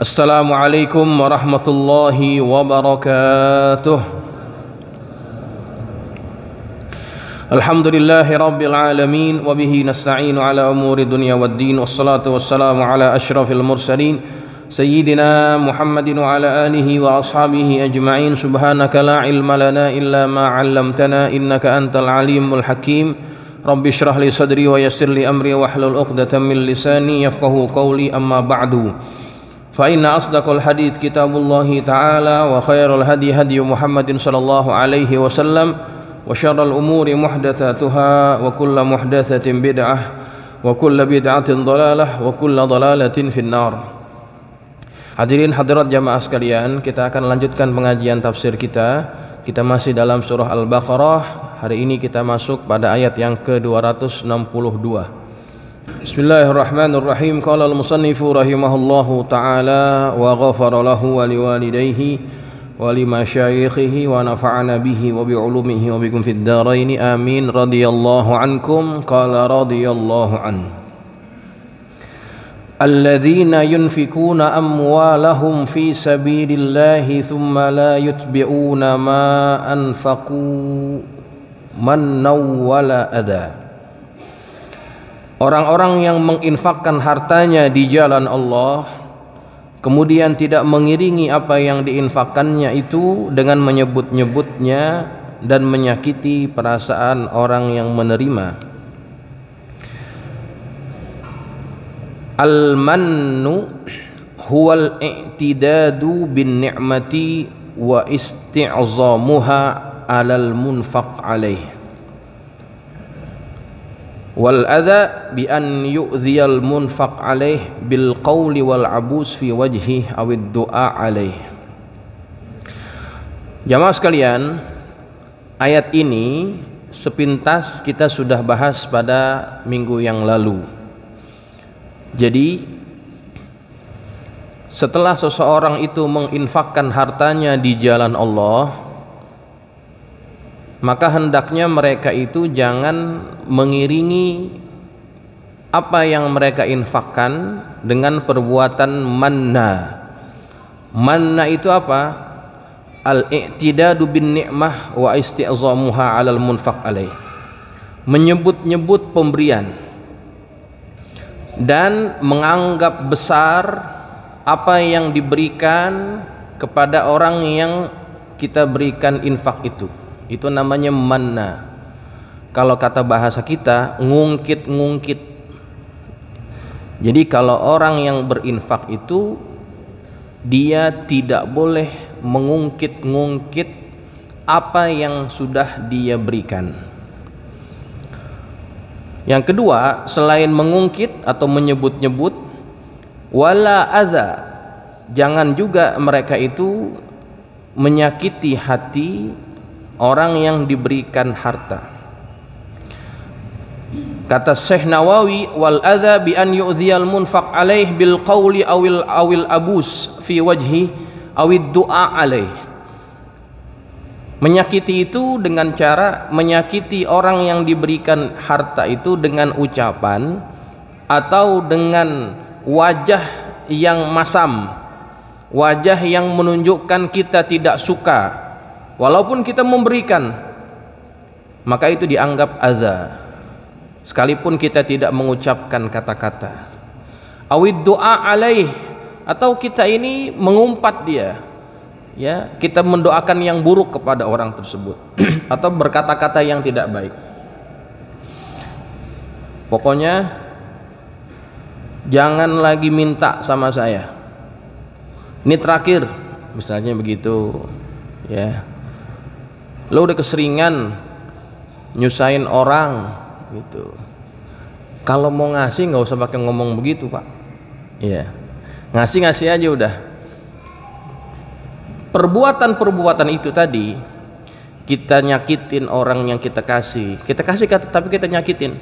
Assalamualaikum warahmatullahi wabarakatuh. Alhamdulillahi rabbil alamin wa bihi nasta'inu ala umuri dunya waddin, wassalatu wassalamu ala asyrafil mursalin sayyidina Muhammadin wa ala alihi wa ashabihi ajma'in. Subhanaka la ilma lana illa ma 'allamtana innaka antal alimul hakim. Rabbi shrah li sadri wa yassir li amri wahlul 'uqdatam min lisani yafqahu qawli, amma ba'du. Fa inna asdaqal hadits kitabullahi ta'ala wa khairal hadi hadi Muhammadin sallallahu alaihi wasallam wa syarral umuri muhdatsatuha wa kullu muhdatsatin bid'ah wa kullu bid'atin dhalalah wa kullu dhalalatin finnar. Hadirin hadirat jamaah sekalian, kita akan lanjutkan pengajian tafsir kita. Kita masih dalam surah Al-Baqarah. Hari ini kita masuk pada ayat yang ke-262. Bismillahirrahmanirrahim. Qala al-musannifu rahimahullahu ta'ala wa ghafara lahu wa liwalidayhi wa limasyayikhihi wa nafa'ana bihi wa bi'ulumihi wa bikum fid dharaini amin. Radiyallahu ankum. Qala radiyallahu an. Alladzina yunfikuna amwalahum fi sabilillahi thumma la yutbi'una ma anfaqu mannaw wala adha. Orang-orang yang menginfakkan hartanya di jalan Allah, kemudian tidak mengiringi apa yang diinfakkannya itu dengan menyebut-nyebutnya dan menyakiti perasaan orang yang menerima. Al-mannu huwal i'tidadu bin ni'mati wa isti'zamuha 'alal munfaq 'alaih. Wal adha bi an yu'dhiyal munfaq 'alaih bil qawli wal 'abus fi wajhi awid du'a 'alaih. Jamaah sekalian, ayat ini sepintas kita sudah bahas pada minggu yang lalu. Jadi setelah seseorang itu menginfakkan hartanya di jalan Allah, maka hendaknya mereka itu jangan mengiringi apa yang mereka infakkan dengan perbuatan manna. Manna itu apa? Al-i'tidadu bin ni'mah wa isti'zamuha 'alal munfaq alaih. Menyebut-nyebut pemberian dan menganggap besar apa yang diberikan kepada orang yang kita berikan infak itu. Itu namanya manna. Kalau kata bahasa kita, ngungkit-ngungkit. Jadi kalau orang yang berinfak itu, dia tidak boleh mengungkit-ngungkit apa yang sudah dia berikan. Yang kedua, selain mengungkit atau menyebut-nyebut, wala adza, jangan juga mereka itu menyakiti hati orang yang diberikan harta. Kata Syekh Nawawi, wal adza bi an yu'dhiyal munfaq alaih bil qawli awil abus fi wajhi awid du'a alaih. Menyakiti itu dengan cara menyakiti orang yang diberikan harta itu dengan ucapan atau dengan wajah yang masam, wajah yang menunjukkan kita tidak suka walaupun kita memberikan, maka itu dianggap adza sekalipun kita tidak mengucapkan kata-kata. Awid du'a alaih, atau kita ini mengumpat dia, ya, kita mendoakan yang buruk kepada orang tersebut atau berkata-kata yang tidak baik. Pokoknya jangan lagi minta sama saya, ini terakhir, misalnya begitu, ya. Lo udah keseringan nyusahin orang gitu. Kalau mau ngasih nggak usah pakai ngomong begitu, Pak. Iya, ngasih aja udah. Perbuatan-perbuatan itu tadi, kita nyakitin orang yang kita kasih tapi kita nyakitin,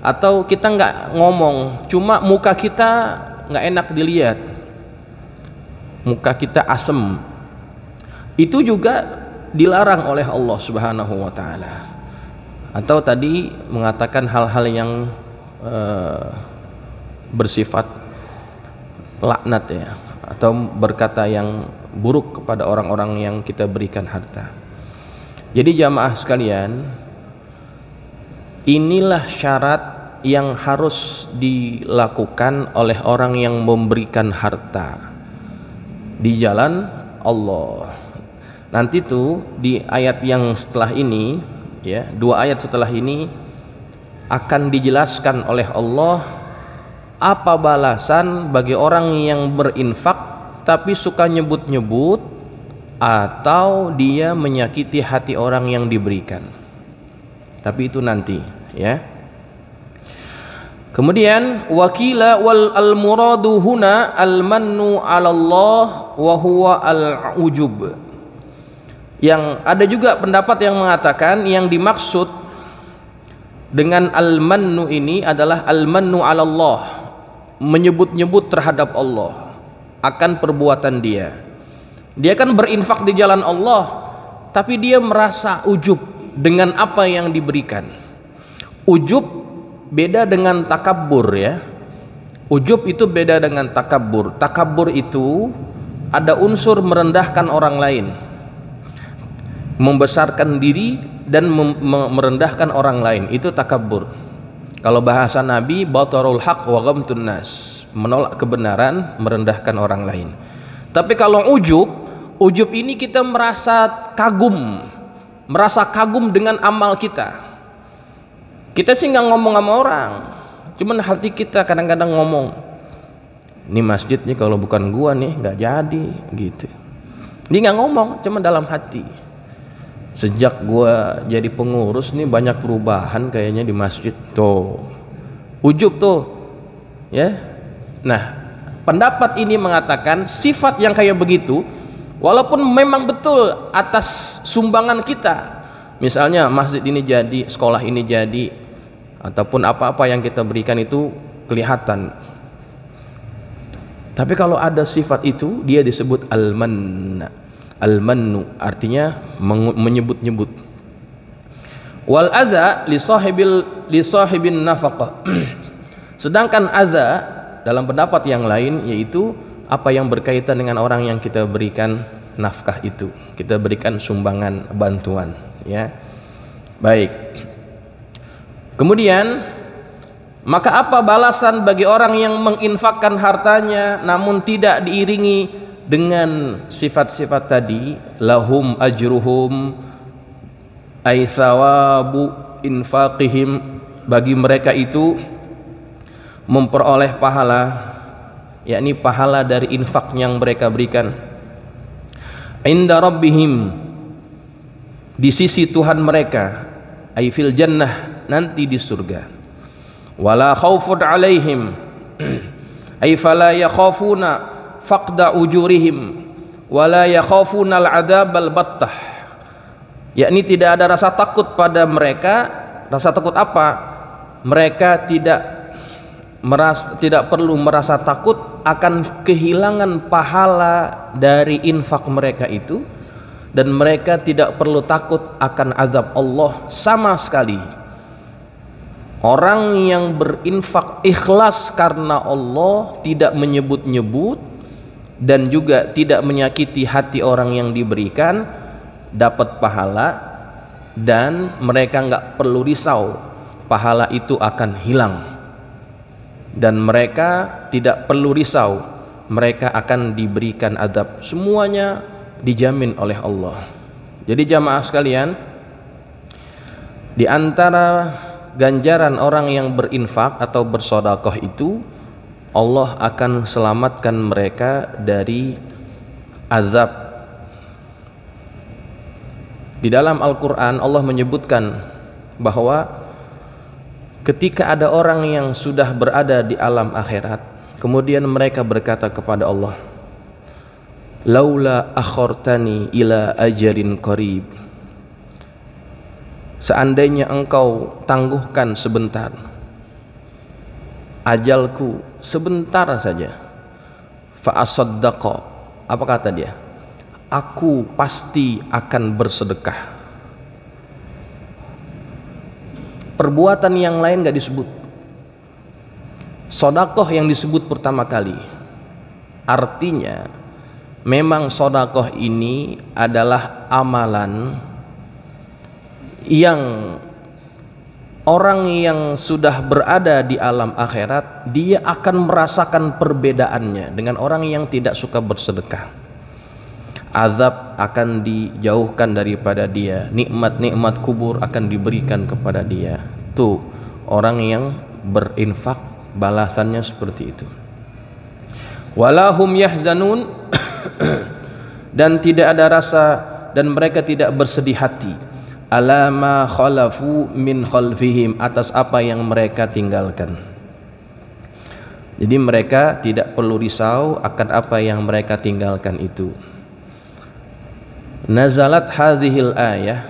atau kita nggak ngomong, cuma muka kita nggak enak dilihat, muka kita asem, itu juga dilarang oleh Allah Subhanahu wa ta'ala. Atau tadi mengatakan hal-hal yang bersifat laknat ya, atau berkata yang buruk kepada orang-orang yang kita berikan harta. Jadi jamaah sekalian, inilah syarat yang harus dilakukan oleh orang yang memberikan harta di jalan Allah. Nanti tuh di ayat yang setelah ini ya, 2 ayat setelah ini akan dijelaskan oleh Allah apa balasan bagi orang yang berinfak tapi suka nyebut-nyebut atau dia menyakiti hati orang yang diberikan. Tapi itu nanti ya. Kemudian wakila wal al muradu huna al mannu 'ala Allah wa huwa al ujub. Yang ada juga pendapat yang mengatakan yang dimaksud dengan al mannu ini adalah al mannu 'ala Allah, menyebut-nyebut terhadap Allah akan perbuatan dia. Dia kan berinfak di jalan Allah, tapi dia merasa ujub dengan apa yang diberikan. Ujub beda dengan takabur ya. Ujub itu beda dengan takabur. Takabur itu ada unsur merendahkan orang lain, membesarkan diri dan merendahkan orang lain, itu takabur. Kalau bahasa Nabi, batarul haq wa ghamtun nas, menolak kebenaran, merendahkan orang lain. Tapi kalau ujub ini kita merasa kagum dengan amal kita. Kita sih nggak ngomong sama orang, cuman hati kita kadang-kadang ngomong, ini masjid nih kalau bukan gua nih nggak jadi gitu. Dia nggak ngomong, cuman dalam hati. Sejak gua jadi pengurus nih banyak perubahan kayaknya di masjid. Tuh ujub tuh ya. Nah, pendapat ini mengatakan sifat yang kayak begitu, walaupun memang betul atas sumbangan kita, misalnya masjid ini jadi, sekolah ini jadi, ataupun apa-apa yang kita berikan itu kelihatan. Tapi kalau ada sifat itu, dia disebut al-mannu, artinya menyebut-nyebut. Wal adza li sahibin nafaqah. Sedangkan adza dalam pendapat yang lain yaitu apa yang berkaitan dengan orang yang kita berikan nafkah itu, kita berikan sumbangan bantuan ya. Baik. Kemudian maka apa balasan bagi orang yang menginfakkan hartanya namun tidak diiringi dengan sifat-sifat tadi? Lahum ajruhum ay thawabu infaqihim, bagi mereka itu memperoleh pahala, yakni pahala dari infak yang mereka berikan. Inda rabbihim, di sisi Tuhan mereka, ay fil jannah, nanti di surga. Wala khaufun alaihim, ay fala yakhafuna faqda ujurihim wala yakhafuna al-adab al-battah, yakni tidak ada rasa takut pada mereka. Rasa takut apa? Mereka tidak perlu merasa takut akan kehilangan pahala dari infak mereka itu, dan mereka tidak perlu takut akan azab Allah sama sekali. Orang yang berinfak ikhlas karena Allah, tidak menyebut-nyebut dan juga tidak menyakiti hati orang yang diberikan, dapat pahala, dan mereka nggak perlu risau pahala itu akan hilang. Dan mereka tidak perlu risau, mereka akan diberikan adab, semuanya dijamin oleh Allah. Jadi jamaah sekalian, di antara ganjaran orang yang berinfak atau bersedekah itu, Allah akan selamatkan mereka dari azab. Di dalam Al-Quran Allah menyebutkan bahwa ketika ada orang yang sudah berada di alam akhirat, kemudian mereka berkata kepada Allah, laula akhartani ila ajalin qarib, seandainya engkau tangguhkan sebentar ajalku, sebentar saja, fa asaddaqa, apa kata dia? Aku pasti akan bersedekah. Perbuatan yang lain gak disebut, sedekah yang disebut pertama kali. Artinya memang sedekah ini adalah amalan yang orang yang sudah berada di alam akhirat dia akan merasakan perbedaannya dengan orang yang tidak suka bersedekah. Azab akan dijauhkan daripada dia, nikmat-nikmat kubur akan diberikan kepada dia. Tuh orang yang berinfak balasannya seperti itu. Walahum yahzanun dan tidak ada rasa dan mereka tidak bersedih hati ala ma khalafu min khalfihim, atas apa yang mereka tinggalkan. Jadi mereka tidak perlu risau akan apa yang mereka tinggalkan itu. Nazalat hadhil ayah,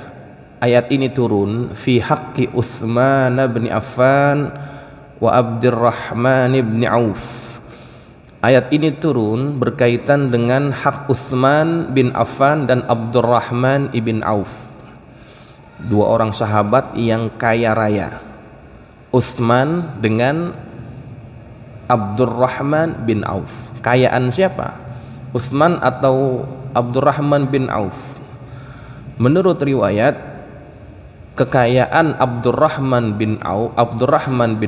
ayat ini turun fi haqqi Utsman bin Affan wa Abdurrahman bin Auf. Ayat ini turun berkaitan dengan hak Utsman bin Affan dan Abdurrahman ibn Auf, dua orang sahabat yang kaya raya. Utsman dengan Abdurrahman bin Auf. Kayaan siapa? Utsman atau Abdurrahman bin Auf? Menurut riwayat, kekayaan Abdurrahman bin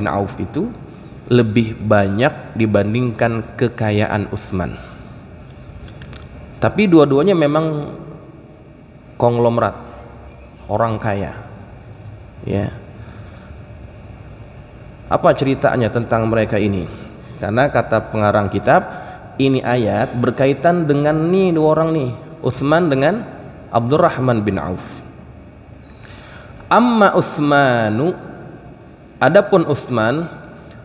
Auf itu lebih banyak dibandingkan kekayaan Utsman. Tapi dua-duanya memang konglomerat, orang kaya. Ya. Apa ceritanya tentang mereka ini? Karena kata pengarang kitab, ini ayat berkaitan dengan nih dua orang nih, Utsman dengan Abdurrahman bin Auf. Amma Utsmanu, adapun Utsman,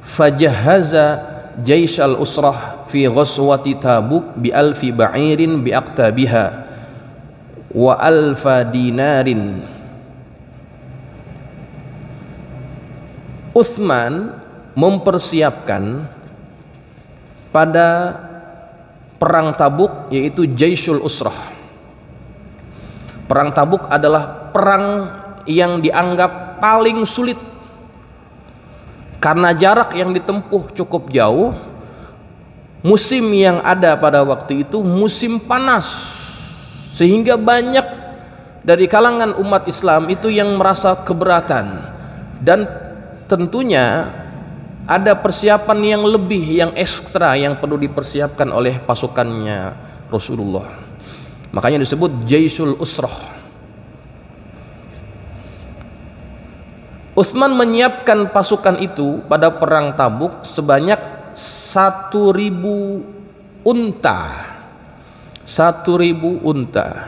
fajahaza jaishal usrah fi ghazwati Tabuk bi alfi ba'irin bi aqtabiha wa alfa dinarin. Utsman mempersiapkan pada perang Tabuk, yaitu Jaishul Usrah. Perang Tabuk adalah perang yang dianggap paling sulit karena jarak yang ditempuh cukup jauh. Musim yang ada pada waktu itu musim panas, sehingga banyak dari kalangan umat Islam itu yang merasa keberatan, dan tentunya ada persiapan yang lebih, yang ekstra yang perlu dipersiapkan oleh pasukannya Rasulullah. Makanya disebut Jaishul Usrah. Utsman menyiapkan pasukan itu pada perang Tabuk sebanyak 1.000 unta. 1.000 unta.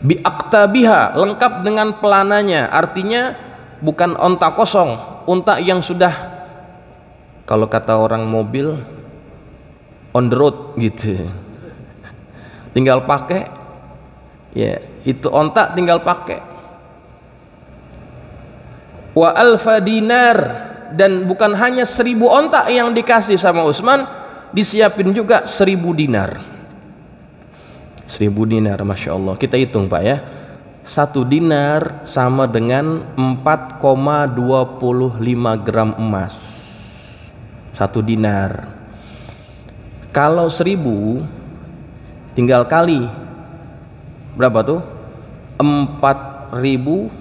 Bi aqtabiha, lengkap dengan pelananya. Artinya bukan unta kosong, unta yang sudah, kalau kata orang mobil, on the road gitu, tinggal pakai. Ya, itu unta tinggal pakai. Wa alfa dinar, dan bukan hanya 1.000 onta yang dikasih sama Utsman, disiapin juga 1.000 dinar. 1.000 dinar, Masya Allah. Kita hitung Pak ya, 1 dinar sama dengan 4,25 gram emas. 1 dinar. Kalau 1.000 tinggal kali berapa tuh? 4.250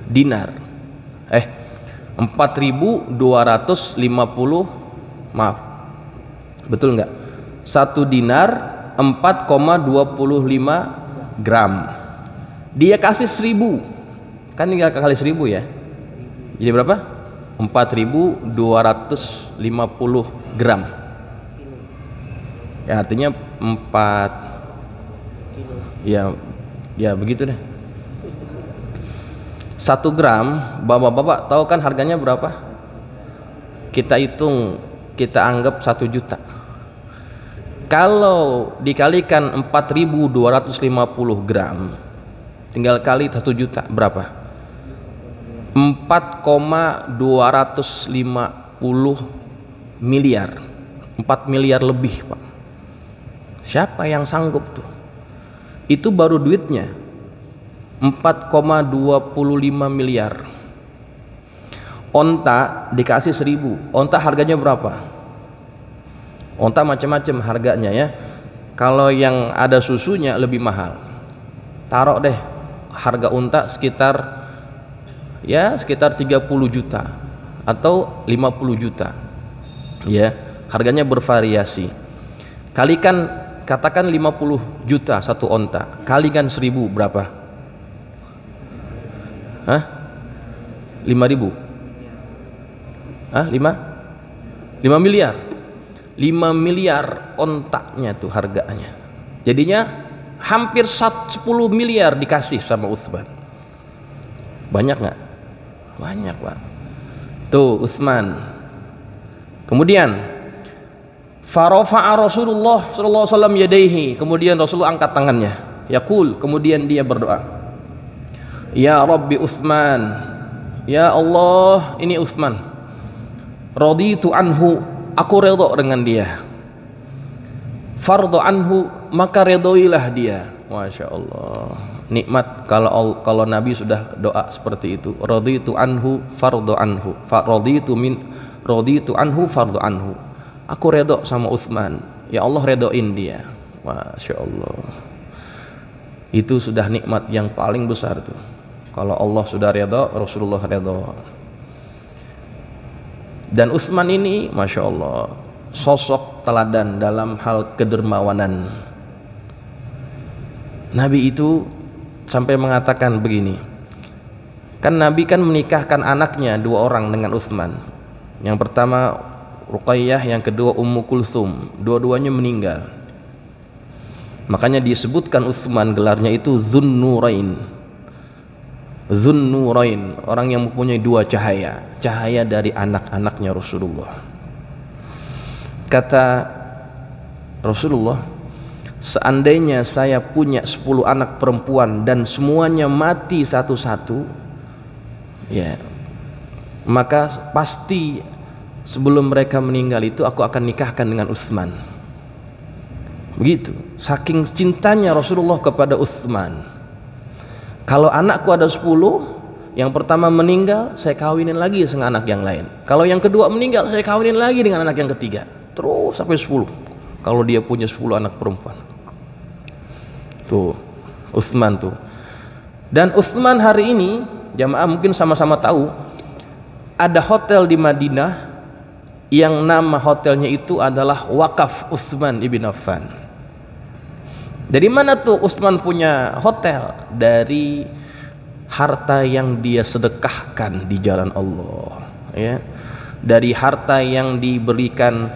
dinar. 4.250, maaf, betul nggak? 1 dinar 4,25 gram. Dia kasih 1.000, kan tinggal kali 1.000 ya. Jadi berapa? 4.250 gram. Ya, artinya 4, ya begitu deh. 1 gram, bapak-bapak tahu kan harganya berapa? Kita hitung, kita anggap 1 juta. Kalau dikalikan 4.250 gram, tinggal kali 1 juta, berapa? 4,250 miliar. 4 miliar lebih Pak. Siapa yang sanggup tuh? Itu baru duitnya 4,25 miliar. Onta dikasih 1.000. Onta harganya berapa? Onta macam-macam harganya ya. Kalau yang ada susunya lebih mahal. Taruh deh harga unta sekitar 30 juta atau 50 juta. Ya, harganya bervariasi. Kalikan, katakan 50 juta satu onta. Kalikan 1.000 berapa? Hah? 5.000? Hah? 5 miliar. 5 miliar ontaknya tuh harganya. Jadinya hampir 10 miliar dikasih sama Utsman. Banyak nggak? Banyak, Pak. Tuh Utsman. Kemudian farafa'a Rasulullah sallallahu alaihi wasallam yadayhi. Kemudian Rasulullah angkat tangannya. Yaqul, kemudian dia berdoa. Ya Rabbi Utsman. Ya Allah, ini Utsman. Raditu anhu, aku redha dengan dia. Fardhu anhu, maka redoilah dia. Masya Allah, nikmat kalau Nabi sudah doa seperti itu. Raditu anhu fardhu anhu, raditu anhu fardhu anhu. Aku redha sama Utsman, ya Allah redoin dia. Masya Allah, itu sudah nikmat yang paling besar tuh. Kalau Allah sudah redha, Rasulullah redha. Dan Utsman ini Masya Allah sosok teladan dalam hal kedermawanan. Nabi itu sampai mengatakan begini, kan Nabi kan menikahkan anaknya 2 orang dengan Utsman. Yang pertama Ruqayyah, yang kedua Ummu Kulsum. Dua-duanya meninggal. Makanya disebutkan Utsman gelarnya itu Dzunnurain. Dzunnurain, orang yang mempunyai 2 cahaya, cahaya dari anak-anaknya Rasulullah. Kata Rasulullah, seandainya saya punya 10 anak perempuan dan semuanya mati satu-satu, ya, maka pasti sebelum mereka meninggal itu aku akan nikahkan dengan Utsman. Begitu, saking cintanya Rasulullah kepada Utsman. Kalau anakku ada 10, yang pertama meninggal, saya kawinin lagi dengan anak yang lain. Kalau yang kedua meninggal, saya kawinin lagi dengan anak yang ketiga. Terus sampai 10. Kalau dia punya 10 anak perempuan. Tuh, Utsman tuh. Dan Utsman hari ini, jamaah mungkin sama-sama tahu, ada hotel di Madinah yang nama hotelnya itu adalah Wakaf Utsman ibn Affan. Dari mana tuh Utsman punya hotel? Dari harta yang dia sedekahkan di jalan Allah, ya. Dari harta yang diberikan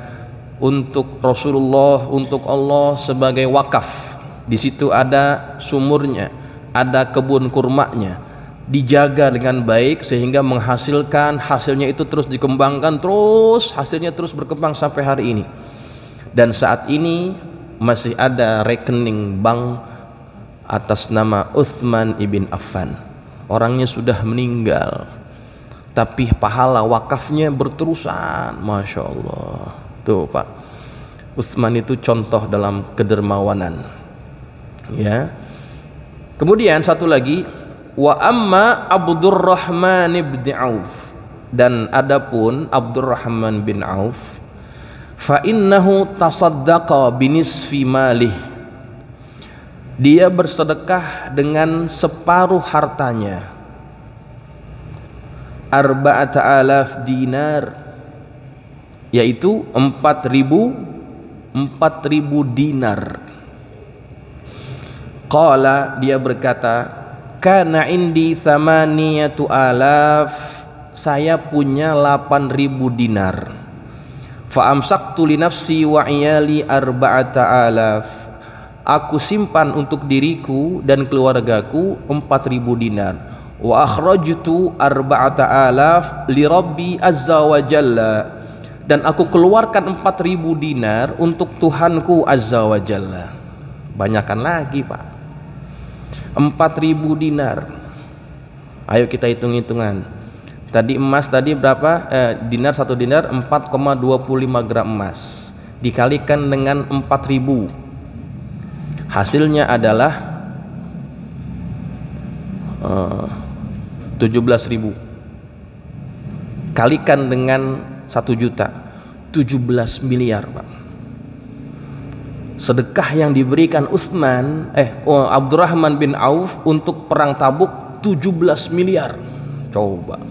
untuk Rasulullah, untuk Allah sebagai wakaf. Di situ ada sumurnya, ada kebun kurmanya, dijaga dengan baik sehingga menghasilkan, hasilnya itu terus dikembangkan, terus hasilnya terus berkembang sampai hari ini. Dan saat ini masih ada rekening bank atas nama Utsman ibn Affan. Orangnya sudah meninggal, tapi pahala wakafnya berterusan. Masya Allah. Tuh Pak, Utsman itu contoh dalam kedermawanan, ya. Kemudian satu lagi, wa amma Abdurrahman bin Auf, dan adapun Abdurrahman bin Auf, fa innahu tasaddaqa binisfi malih, dia bersedekah dengan separuh hartanya, 4.000 dinar, yaitu 4.000 dinar. Qala, dia berkata, kana indi 8.000, saya punya 8.000 dinar. Fa amsaktu li nafsi wa iyali 4.000, aku simpan untuk diriku dan keluargaku 4.000 dinar. Wa akhrajtu 4.000 li Rabbi azza wa jalla, dan aku keluarkan 4.000 dinar untuk Tuhanku azza wa jalla. Banyakkan lagi Pak, 4.000 dinar. Ayo kita hitung-hitungan. Tadi emas tadi berapa? Dinar, 1 dinar 4,25 gram emas dikalikan dengan 4.000, hasilnya adalah 17.000. kalikan dengan 1 juta, 17 miliar Pak. Sedekah yang diberikan Abdurrahman bin Auf untuk perang Tabuk 17 miliar. Coba,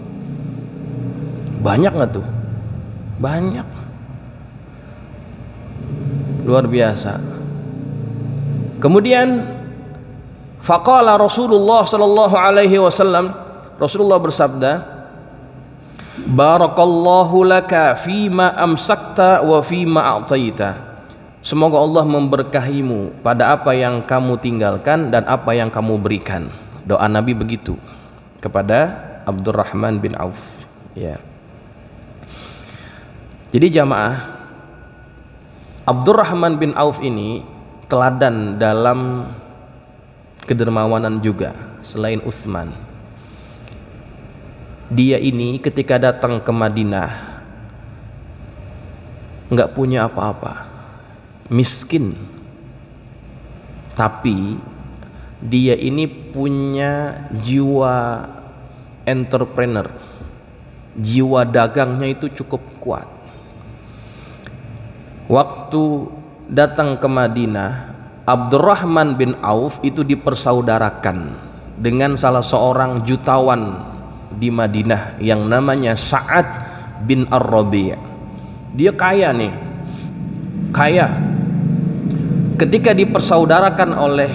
banyak nggak tuh? Banyak, luar biasa. Kemudian faqala Rasulullah sallallahu alaihi wasallam, Rasulullah bersabda, barakallahu laka fima amsakta wa fima a'taita. Semoga Allah memberkahimu pada apa yang kamu tinggalkan dan apa yang kamu berikan. Doa Nabi begitu kepada Abdurrahman bin Auf, ya. Jadi jamaah, Abdurrahman bin Auf ini teladan dalam kedermawanan juga selain Utsman. Dia ini ketika datang ke Madinah nggak punya apa-apa, miskin, tapi dia ini punya jiwa entrepreneur, jiwa dagangnya itu cukup kuat. Waktu datang ke Madinah, Abdurrahman bin Auf itu dipersaudarakan dengan salah seorang jutawan di Madinah yang namanya Sa'ad bin Ar-Rabi'. Dia kaya nih, kaya. Ketika dipersaudarakan oleh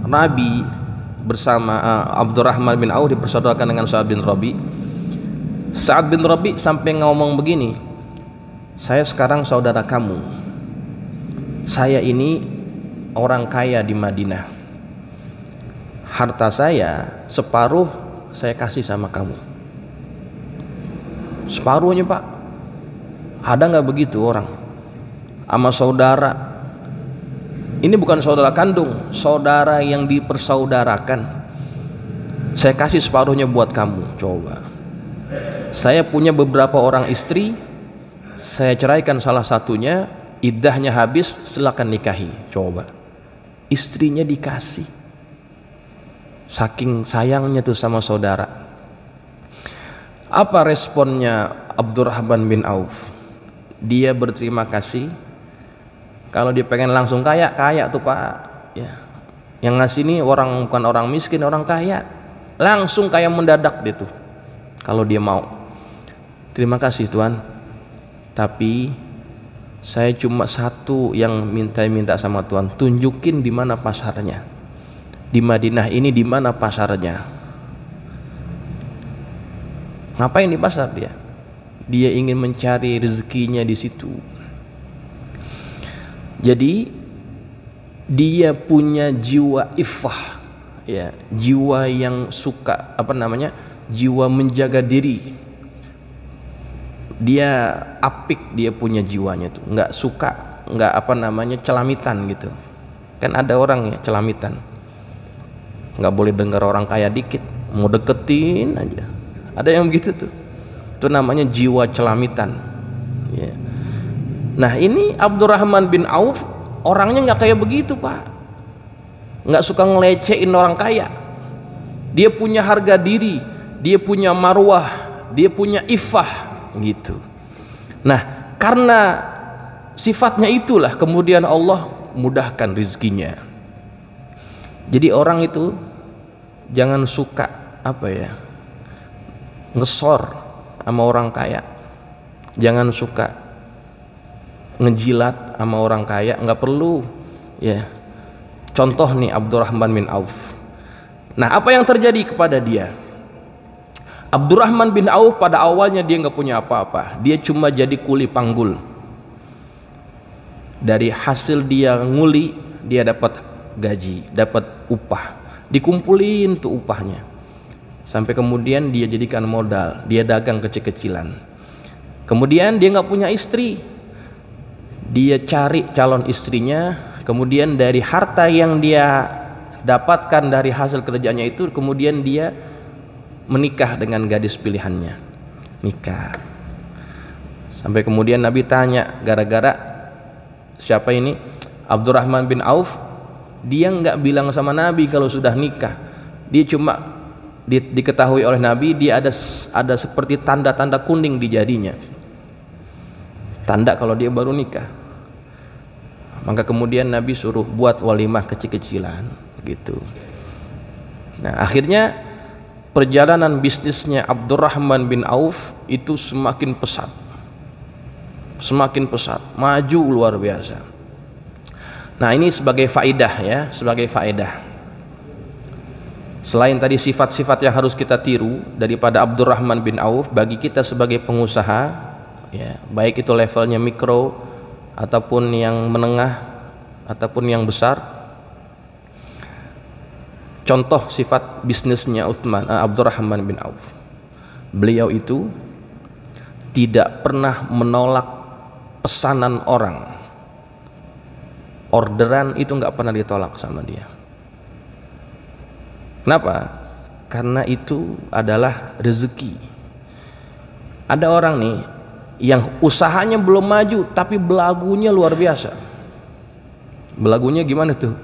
Nabi bersama Abdurrahman bin Auf, dipersaudarakan dengan Sa'ad bin Rabi'. Sa'ad bin Rabi' sampai ngomong begini, saya sekarang saudara kamu, saya ini orang kaya di Madinah, harta saya separuh saya kasih sama kamu. Separuhnya Pak. Ada nggak begitu orang sama saudara? Ini bukan saudara kandung, saudara yang dipersaudarakan. Saya kasih separuhnya buat kamu. Coba, saya punya beberapa orang istri, saya ceraikan salah satunya, iddahnya habis, silakan nikahi. Coba, istrinya dikasih, saking sayangnya tuh sama saudara. Apa responnya Abdurrahman bin Auf? Dia berterima kasih. Kalau dia pengen langsung kaya, kaya tuh Pak, ya. Yang ngasih ini orang, bukan orang miskin, orang kaya, langsung kaya mendadak dia tuh kalau dia mau. Terima kasih Tuhan, tapi saya cuma satu yang minta sama Tuhan, tunjukin di mana pasarnya. Di Madinah ini di mana pasarnya? Ngapain di pasar dia? Dia ingin mencari rezekinya di situ. Jadi dia punya jiwa iffah, ya, jiwa yang suka jiwa menjaga diri. Dia apik, dia punya jiwanya tuh, nggak suka, nggak celamitan gitu. Kan ada orang ya celamitan, nggak boleh dengar orang kaya dikit, mau deketin aja. Ada yang begitu tuh, itu namanya jiwa celamitan, ya. Nah ini Abdurrahman bin Auf orangnya nggak kayak begitu Pak, nggak suka ngelecehin orang kaya. Dia punya harga diri, dia punya marwah, dia punya iffah gitu. Nah karena sifatnya itulah kemudian Allah mudahkan rezekinya. Jadi orang itu jangan suka ngesor sama orang kaya, jangan suka ngejilat sama orang kaya, nggak perlu, ya. Contoh nih Abdurrahman bin Auf. Nah apa yang terjadi kepada dia? Abdurrahman bin Auf pada awalnya dia nggak punya apa-apa, dia cuma jadi kuli panggul. Dari hasil dia nguli, dia dapat gaji, dapat upah, dikumpulin tuh upahnya, sampai kemudian dia jadikan modal, dia dagang kecil-kecilan. Kemudian dia nggak punya istri, dia cari calon istrinya, kemudian dari harta yang dia dapatkan dari hasil kerjanya itu, kemudian dia menikah dengan gadis pilihannya, nikah. Sampai kemudian Nabi tanya, gara-gara siapa ini? Abdurrahman bin Auf. Dia nggak bilang sama Nabi kalau sudah nikah, dia cuma diketahui oleh Nabi, dia ada seperti tanda-tanda kuning di jadinya, tanda kalau dia baru nikah. Maka kemudian Nabi suruh buat walimah kecil-kecilan gitu. Nah, akhirnya perjalanan bisnisnya Abdurrahman bin Auf itu semakin pesat, maju luar biasa. Nah, ini sebagai faedah ya, sebagai faedah. Selain tadi sifat-sifat yang harus kita tiru daripada Abdurrahman bin Auf, bagi kita sebagai pengusaha ya, baik itu levelnya mikro ataupun yang menengah ataupun yang besar, contoh sifat bisnisnya Abdurrahman bin Auf, beliau itu tidak pernah menolak pesanan orang. Orderan itu nggak pernah ditolak sama dia. Kenapa? Karena itu adalah rezeki. Ada orang nih yang usahanya belum maju tapi belagunya luar biasa. Belagunya gimana tuh?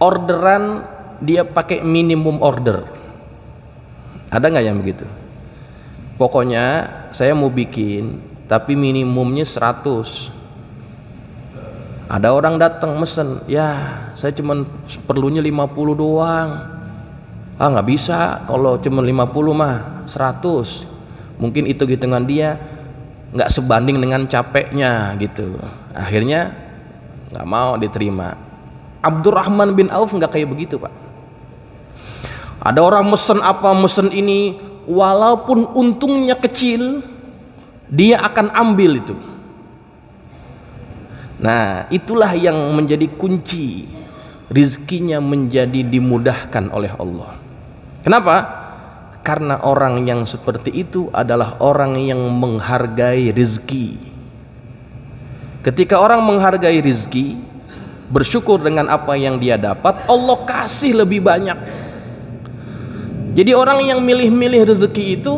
Orderan dia pakai minimum order. Ada nggak yang begitu? Pokoknya saya mau bikin tapi minimumnya 100. Ada orang datang mesen, ya saya cuman perlunya 50 doang. Nggak bisa, kalau cuma 50 mah 100. Mungkin itu hitungan dia nggak sebanding dengan capeknya gitu. Akhirnya nggak mau diterima. Abdurrahman bin Auf nggak kayak begitu, Pak. Ada orang mesen apa, mesen ini, walaupun untungnya kecil, dia akan ambil itu. Nah, itulah yang menjadi kunci rizkinya menjadi dimudahkan oleh Allah. Kenapa? Karena orang yang seperti itu adalah orang yang menghargai rizki. Ketika orang menghargai rizki, bersyukur dengan apa yang dia dapat, Allah kasih lebih banyak. Jadi orang yang milih-milih rezeki itu,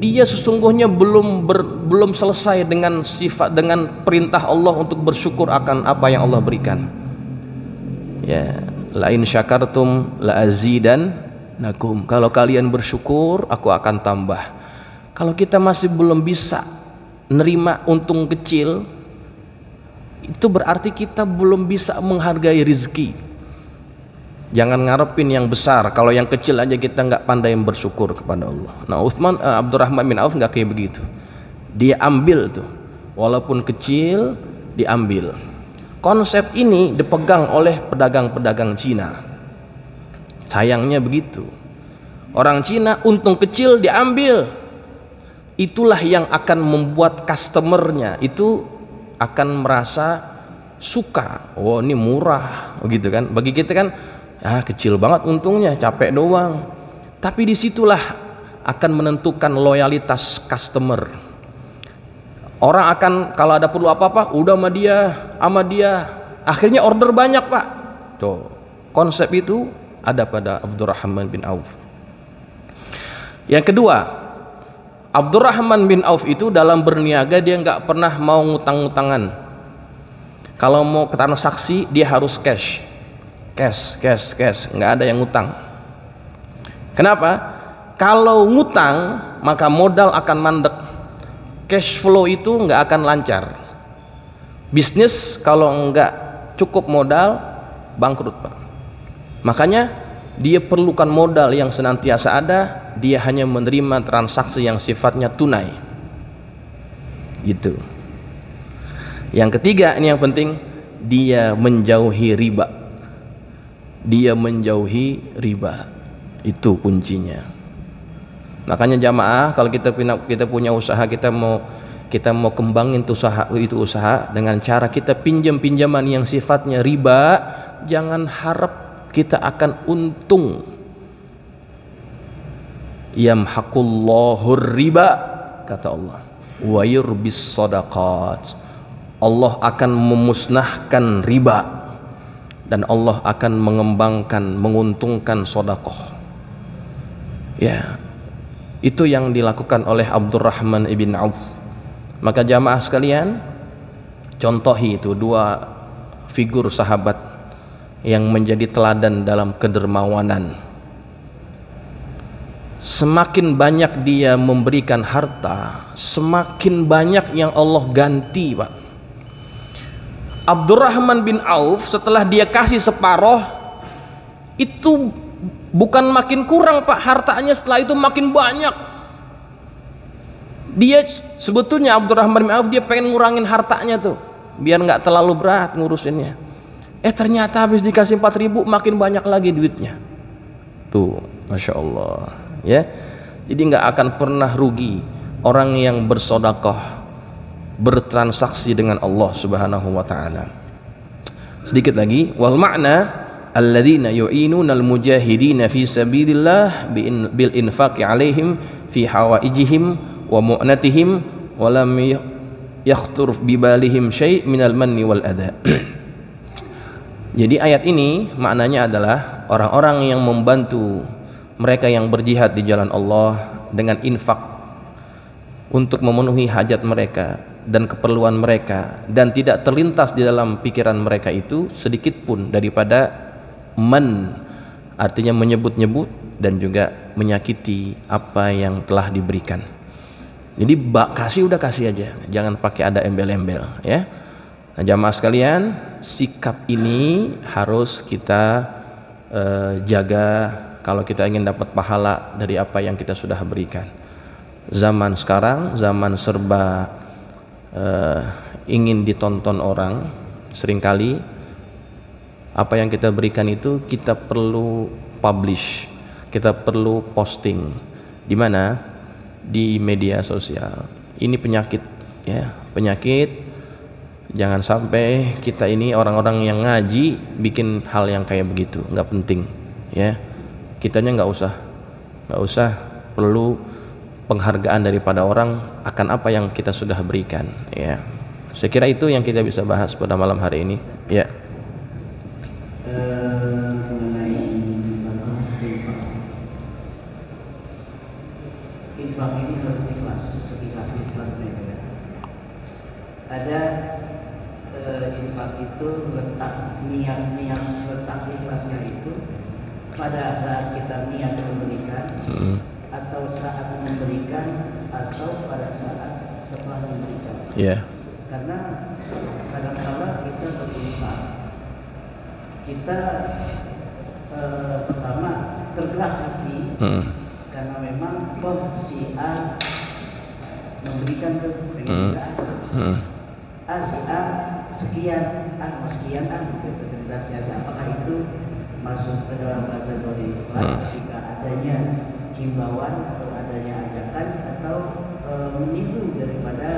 dia sesungguhnya belum selesai dengan sifat, dengan perintah Allah untuk bersyukur akan apa yang Allah berikan. Ya, la in syakartum la azidannakum. Kalau kalian bersyukur, aku akan tambah. Kalau kita masih belum bisa nerima untung kecil, itu berarti kita belum bisa menghargai rezeki. Jangan ngarepin yang besar, kalau yang kecil aja kita nggak pandai bersyukur kepada Allah. Nah, Abdurrahman bin Auf nggak kayak begitu. Dia ambil tuh, walaupun kecil diambil. Konsep ini dipegang oleh pedagang-pedagang Cina. Sayangnya begitu. Orang Cina untung kecil diambil. Itulah yang akan membuat customernya itu akan merasa suka. Oh, ini murah, begitu kan? Bagi kita kan, kecil banget untungnya, capek doang. Tapi disitulah akan menentukan loyalitas customer. Orang akan kalau ada perlu apa-apa, udah sama dia. Akhirnya order banyak, Pak. Tuh, konsep itu ada pada Abdurrahman bin Auf. Yang kedua, Abdurrahman bin Auf itu dalam berniaga dia nggak pernah mau ngutang-ngutangan. Kalau mau ke transaksi dia harus cash, nggak ada yang ngutang. Kenapa? Kalau ngutang maka modal akan mandek, cash flow itu nggak akan lancar. Bisnis kalau nggak cukup modal bangkrut, Pak. Makanya dia perlukan modal yang senantiasa ada. Dia hanya menerima transaksi yang sifatnya tunai, gitu. Yang ketiga, ini yang penting, dia menjauhi riba. Itu kuncinya. Makanya jamaah, kalau kita punya usaha, kita mau kembangin itu usaha dengan cara kita pinjaman yang sifatnya riba, jangan harap kita akan untung. Yamhaqullahu riba, kata Allah, wa yurbis shadaqat. Allah akan memusnahkan riba dan Allah akan mengembangkan, menguntungkan sedekah. Ya, itu yang dilakukan oleh Abdurrahman ibn Auf. Maka jamaah sekalian, contohi itu dua figur sahabat yang menjadi teladan dalam kedermawanan. semakin banyak dia memberikan harta, semakin banyak yang Allah ganti, Pak. Abdurrahman bin Auf setelah dia kasih separoh, itu bukan makin kurang, Pak, hartanya setelah itu makin banyak. Dia sebetulnya Abdurrahman bin Auf dia pengen ngurangin hartanya tuh biar nggak terlalu berat ngurusinnya. Ternyata habis dikasih 4.000 makin banyak lagi duitnya. Tuh, Masya Allah, ya. Jadi nggak akan pernah rugi orang yang bersedekah, bertransaksi dengan Allah Subhanahu wa taala. Sedikit lagi, wal ma'na alladzina yu'inuna al-mujahidina fi sabilillah bil infaqi 'alaihim fi hawaijihim wa mu'natihim wa lam yakhtur bi balihim syai' minal manni wal adha. Jadi ayat ini maknanya adalah orang-orang yang membantu mereka yang berjihad di jalan Allah dengan infak untuk memenuhi hajat mereka dan keperluan mereka, dan tidak terlintas di dalam pikiran mereka itu sedikit pun daripada artinya menyebut-nyebut dan juga menyakiti apa yang telah diberikan. Jadi kasih udah kasih aja, jangan pakai ada embel-embel, ya. Nah, jamaah sekalian, sikap ini harus kita jaga kalau kita ingin dapat pahala dari apa yang kita sudah berikan. Zaman sekarang, zaman serba ingin ditonton orang, seringkali apa yang kita berikan itu kita perlu publish, kita perlu posting. Di mana? Di media sosial. Ini penyakit, ya, penyakit. Jangan sampai kita ini orang-orang yang ngaji bikin hal yang kayak begitu, nggak penting, ya. Kitanya nggak usah perlu penghargaan daripada orang akan apa yang kita sudah berikan, ya. Saya kira itu yang kita bisa bahas pada malam hari ini, ya. Mengenai infak ini harus ikhlas, seikhlas-ikhlasnya. Ada infak itu letak niat letak ikhlasnya itu pada saat kita niat memberikan, atau saat memberikan, atau pada saat setelah memberikan. Yeah. Karena kadang-kala kita berinfak, kita pertama tergerak hati karena memang si A memberikan tuh pengen si A sekian, apakah itu masuk ke dalam kategori ikhlas ketika adanya himbauan atau adanya ajakan, atau meniru daripada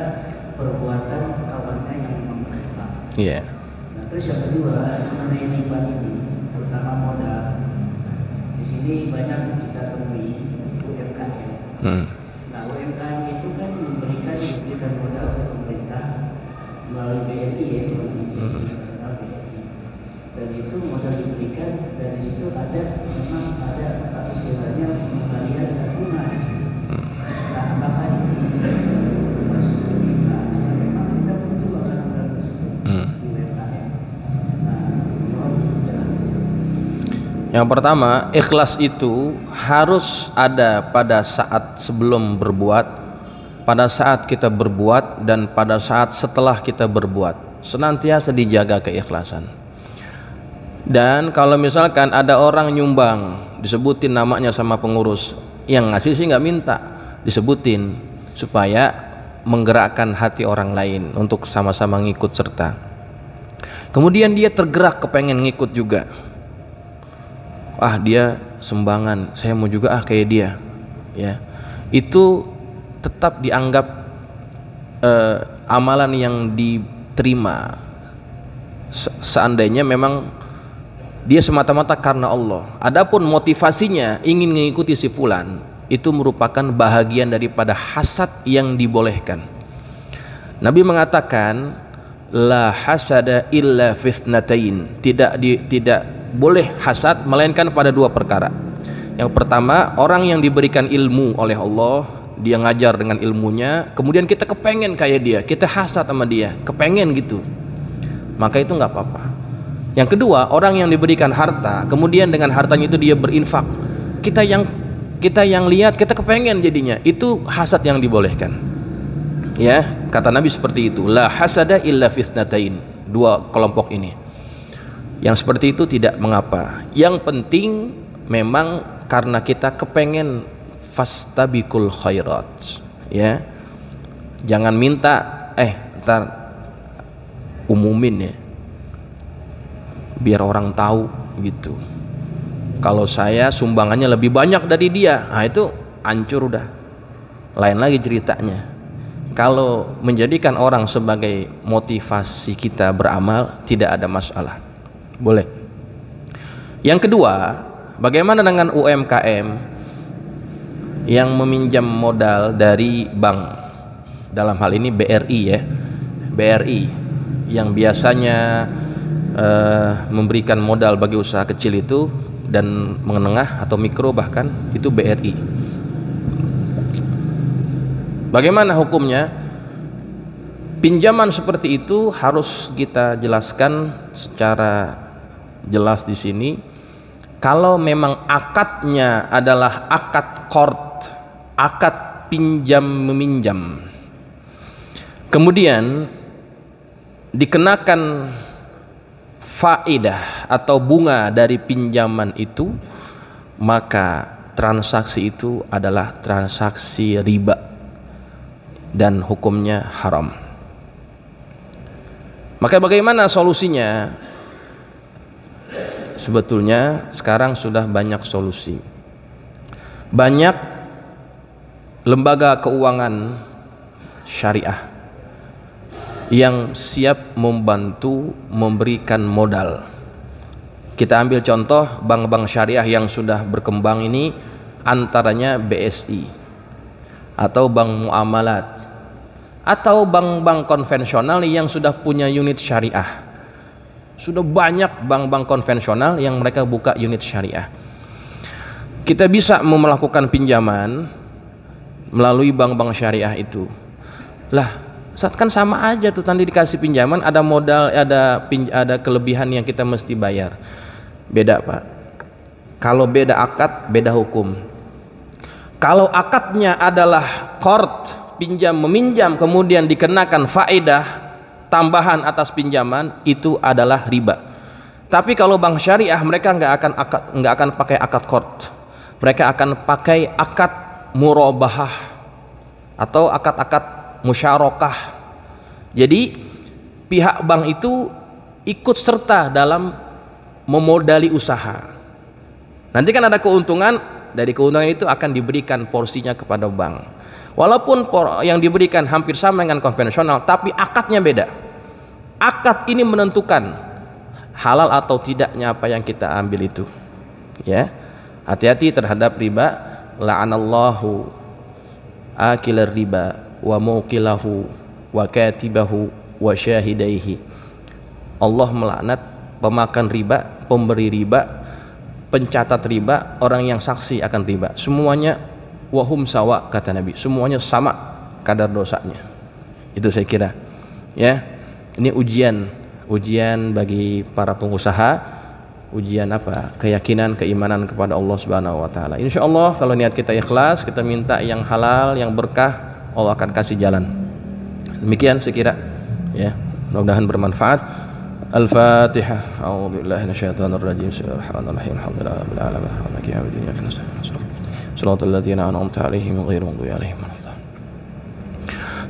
perbuatan kawannya yang memang berinfak. Yeah. Nah, terus yang kedua mengenai riba ini, terutama modal. Di sini banyak kita temui UMKM. Nah, UMKM itu kan diberikan modal ke pemerintah melalui BNI, ya, seperti ini, terkenal BNI. Dan itu modal diberikan, dan di situ memang ada istilahnya pengembalian dan bunga di situ. Nah, apakah ini termasuk riba? Karena memang kita butuh akan modal tersebut di UMKM. Nah, mohon jelaskan. Yang pertama, ikhlas itu harus ada pada saat sebelum berbuat, pada saat kita berbuat, dan pada saat setelah kita berbuat. Senantiasa dijaga keikhlasan. Dan kalau misalkan ada orang nyumbang, disebutin namanya sama pengurus, yang ngasih sih nggak minta, disebutin supaya menggerakkan hati orang lain untuk sama-sama ngikut serta. Kemudian dia tergerak kepengen ngikut juga. Dia sumbangan, saya mau juga kayak dia, ya. Itu tetap dianggap amalan yang diterima seandainya memang dia semata-mata karena Allah. Adapun motivasinya ingin mengikuti si fulan, itu merupakan bahagian daripada hasad yang dibolehkan. Nabi mengatakan la hasada illa fitnatain, tidak boleh hasad melainkan pada dua perkara. Yang pertama, orang yang diberikan ilmu oleh Allah, dia ngajar dengan ilmunya, kemudian kita kepengen kayak dia, kita hasad sama dia, kepengen gitu, maka itu nggak apa-apa. Yang kedua, orang yang diberikan harta, kemudian dengan hartanya itu dia berinfak, kita yang kita yang lihat, kita kepengen jadinya. Itu hasad yang dibolehkan. Ya, kata Nabi seperti itu. La hasada illa fitnatain. Dua kelompok ini. Yang seperti itu tidak mengapa. Yang penting memang karena kita kepengen fastabiqul khairat. Ya. Jangan minta ntar umumin ya. Biar orang tahu gitu. Kalau saya sumbangannya lebih banyak dari dia, nah itu hancur udah. Lain lagi ceritanya. Kalau menjadikan orang sebagai motivasi kita beramal, tidak ada masalah. Boleh. Yang kedua, bagaimana dengan UMKM yang meminjam modal dari bank? Dalam hal ini BRI ya. BRI yang biasanya memberikan modal bagi usaha kecil itu dan menengah atau mikro, bahkan itu BRI. Bagaimana hukumnya? Pinjaman seperti itu harus kita jelaskan secara jelas di sini. Kalau memang akadnya adalah akad qard, akad pinjam meminjam, kemudian dikenakan faedah atau bunga dari pinjaman itu, maka transaksi itu adalah transaksi riba dan hukumnya haram. Maka bagaimana solusinya? Sebetulnya sekarang sudah banyak solusi. Banyak lembaga keuangan syariah yang siap membantu memberikan modal. Kita ambil contoh bank-bank syariah yang sudah berkembang ini, antaranya BSI atau bank muamalat atau bank-bank konvensional yang sudah punya unit syariah. Sudah banyak bank-bank konvensional yang mereka buka unit syariah. Kita bisa melakukan pinjaman melalui bank-bank syariah itu. Lah, saat kan sama aja tuh, tadi dikasih pinjaman, ada modal, ada kelebihan yang kita mesti bayar. Beda Pak. Kalau beda akad, beda hukum. Kalau akadnya adalah qard, pinjam meminjam, kemudian dikenakan faedah tambahan atas pinjaman, itu adalah riba. Tapi kalau bank syariah, mereka nggak akan pakai akad qard. Mereka akan pakai akad murabahah atau akad-akad musyarakah. Jadi pihak bank itu ikut serta dalam memodali usaha. Nanti kan ada keuntungan, dari keuntungan itu akan diberikan porsinya kepada bank. Walaupun yang diberikan hampir sama dengan konvensional, tapi akadnya beda. Akad ini menentukan halal atau tidaknya apa yang kita ambil itu. Ya, hati-hati terhadap riba. La'anallahu akilar riba wa muqilahu wa katibahu wa syahidaihi. Allah melaknat pemakan riba, pemberi riba, pencatat riba, orang yang saksi akan riba. Semuanya wahum sawa, kata Nabi. Semuanya sama kadar dosanya. Itu saya kira. Ya, ini ujian bagi para pengusaha. Ujian apa? Keyakinan, keimanan kepada Allah Subhanahu wa taala. Insyaallah kalau niat kita ikhlas, kita minta yang halal, yang berkah, Allah akan kasih jalan. Demikian saya kira. Ya, mudah-mudahan bermanfaat. Al-Fatihah. A'udzubillahi minasyaitonir rajim. Bismillahirrahmanirrahim. Alhamdulillahirabbil alamin. Maliki yaumiddin. Iyyaka nasta'in. Shiratal ladzina an'amta 'alaihim ghairil maghdubi 'alaihim waladdallin.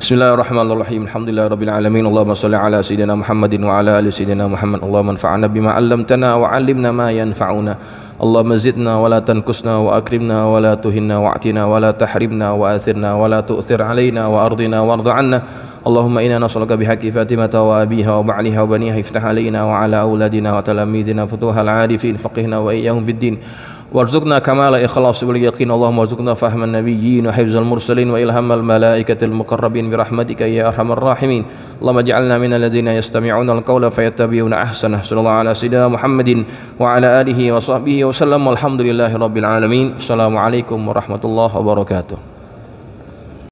Bismillahirrahmanirrahim. Alhamdulillahirabbil alamin. Allahumma shalli ala sayyidina Muhammadin wa ala ali sayyidina Muhammad. Allahumma anfa'na bima 'allamtana wa 'allimna ma yanfa'una. Allahumma zidna wa la tankusna wa akrimna wa la tuhinna wa atina wa la tahrimna wa athirna wa la tu'thir alaina wa ardina warda 'anna. Allahumma inna nas'aluka bihaqqi Fatimata wa abiha wa ba'liha wa baniha iftah alaina wa ala auladina wa talamidina futuhal 'arifin faqihna wa iyyahum fid-din warzuqna kamala ikhlas wal yaqin. Allahumma warzuqna fahman nabiyyin wa hifzal mursalin wa ilhamal malaikatil muqarrabin bi rahmatika ya arhamar rahimin. Allahumma ij'alna minal ladzina yastami'una al-qawla fayattabi'una ahsanah. Sallallahu ala sayyidina Muhammadin wa ala alihi wa sahbihi wa sallam. Walhamdulillahi rabbil alamin. Assalamualaikum warahmatullahi wabarakatuh.